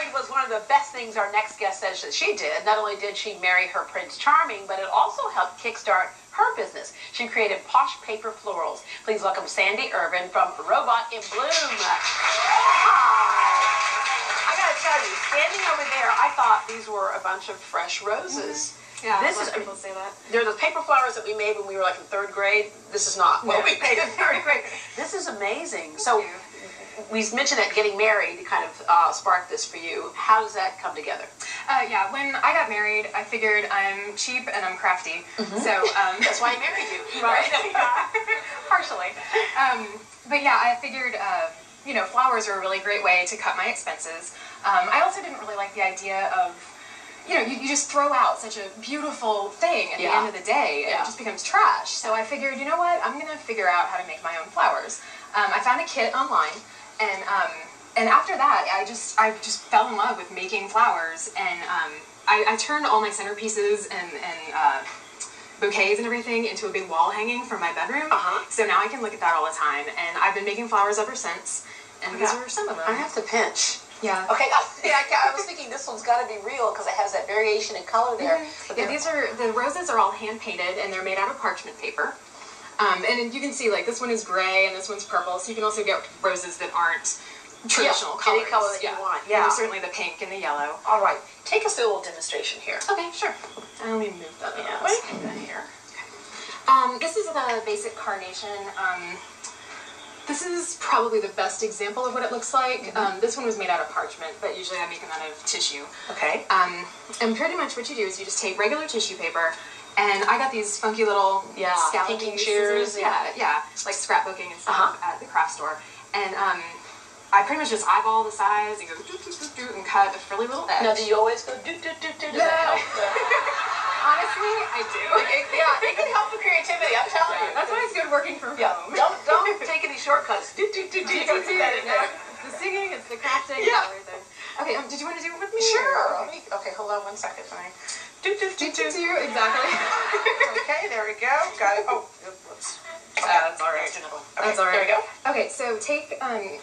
married was one of the best things our next guest says that she did. Not only did she marry her Prince Charming, but it also helped kickstart her business. She created Posh Paper Florals. Please welcome Sandy Irvin from Robot in Bloom. Hi. I gotta tell you, standing over there, I thought these were a bunch of fresh roses. Yeah, this is people say that. They're the paper flowers that we made when we were like in 3rd grade. This is not what we made in 3rd grade. This is amazing. So we mentioned that getting married kind of sparked this for you. How does that come together? Yeah, when I got married, I figured I'm cheap and I'm crafty. So that's why I married you, right? Partially. But yeah, I figured you know, flowers are a really great way to cut my expenses. I also didn't really like the idea of, you know, you just throw out such a beautiful thing at the end of the day, and it just becomes trash. So I figured, you know what, I'm going to figure out how to make my own flowers. I found a kit online, and after that, I just fell in love with making flowers, and I turned all my centerpieces and bouquets and everything into a big wall hanging from my bedroom. So now I can look at that all the time, and I've been making flowers ever since, and these are some of them. I have to pinch. Yeah. Okay, I was thinking this one's got to be real because it has that variation in color there. Yeah, the roses are all hand painted, and they're made out of parchment paper. And you can see, like, this one is gray and this one's purple, so you can also get roses that aren't traditional colors. Any color that you want. Yeah. And certainly the pink and the yellow. All right, take us through a little demonstration here. Okay, sure. Let me move that out. Let's put that here. This is the basic carnation. This is probably the best example of what it looks like. This one was made out of parchment, but usually I make them out of tissue. Okay. And pretty much what you do is you just take regular tissue paper, and I got these funky little pinking shears. Yeah, like scrapbooking and stuff at the craft store. And I pretty much just eyeball the size and go and cut a frilly little edge. Now, do you always go do? Honestly, I do. It can help with creativity. I'm telling you. That's why it's good working from home. Don't take any shortcuts. You gotta put that in there. It's the singing, it's the crafting, everything. Okay, did you want to do it with me? Sure. Okay, hold on one second. Exactly. Okay, there we go. Got it. Oh, whoops. That's all right. That's all right. There we go. Okay, so take,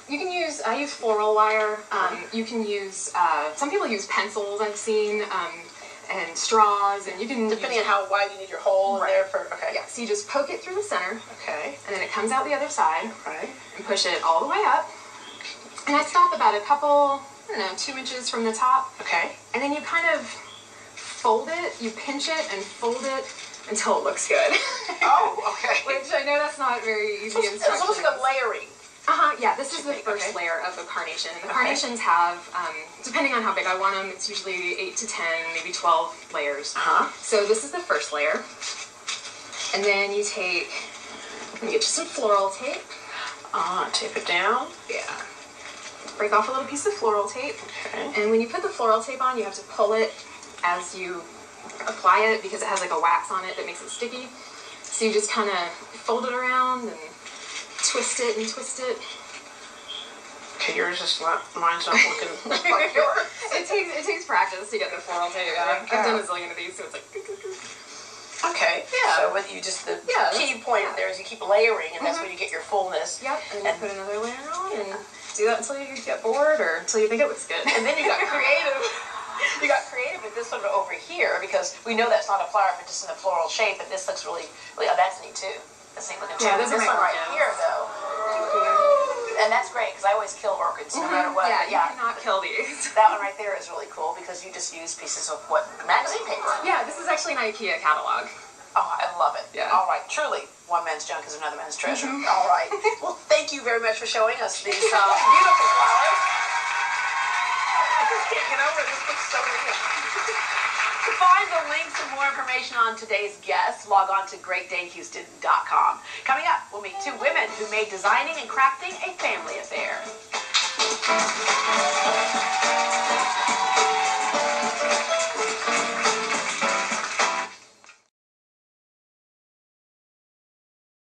you can use, I use floral wire. You can use, some people use pencils I've seen, and straws, and you can... Depending on how wide you need your hole in there for... Okay. Yeah, so you just poke it through the center. Okay. And then it comes out the other side. Right. And push it all the way up. And I stop about a couple, I don't know, 2 inches from the top. Okay. And then you kind of fold it, you pinch it and fold it until it looks good. Oh, okay. Which I know that's not very easy instructions. It's almost like a layering. Yeah, this is the first layer of a carnation. And the carnations have, depending on how big I want them, it's usually 8 to 10, maybe 12 layers. So this is the first layer. And then you take, let me get you some floral tape. Tape it down. Yeah. Break off a little piece of floral tape. Okay. And when you put the floral tape on, you have to pull it as you apply it because it has like a wax on it that makes it sticky. So you just kind of fold it around and twist it and twist it. Okay, yours is not, mine's not looking like yours. It takes practice to get the floral tape out. I've done a zillion of these, so it's like... Okay, so what you just, the key point there is you keep layering, and that's when you get your fullness. Yep, and you put another layer on, and do that until you get bored, or until you think it looks good. And then you got creative. You got creative with this one over here, because we know that's not a flower, but just in a floral shape, and this looks really, oh, that's neat too. That's neat looking too. Yeah, this one right here, though. And that's great, because I always kill orchids, no matter what. Yeah, you cannot kill these. That one right there is really cool, because you just use pieces of, magazine paper? Yeah, this is actually an IKEA catalog. Oh, I love it. Yeah. All right, truly, one man's junk is another man's treasure. All right. Well, thank you very much for showing us these beautiful flowers. I just can't get over it. This looks so real. To find the links and more information on today's guests, log on to greatdayhouston.com. Coming up, we'll meet 2 women who made designing and crafting a family affair.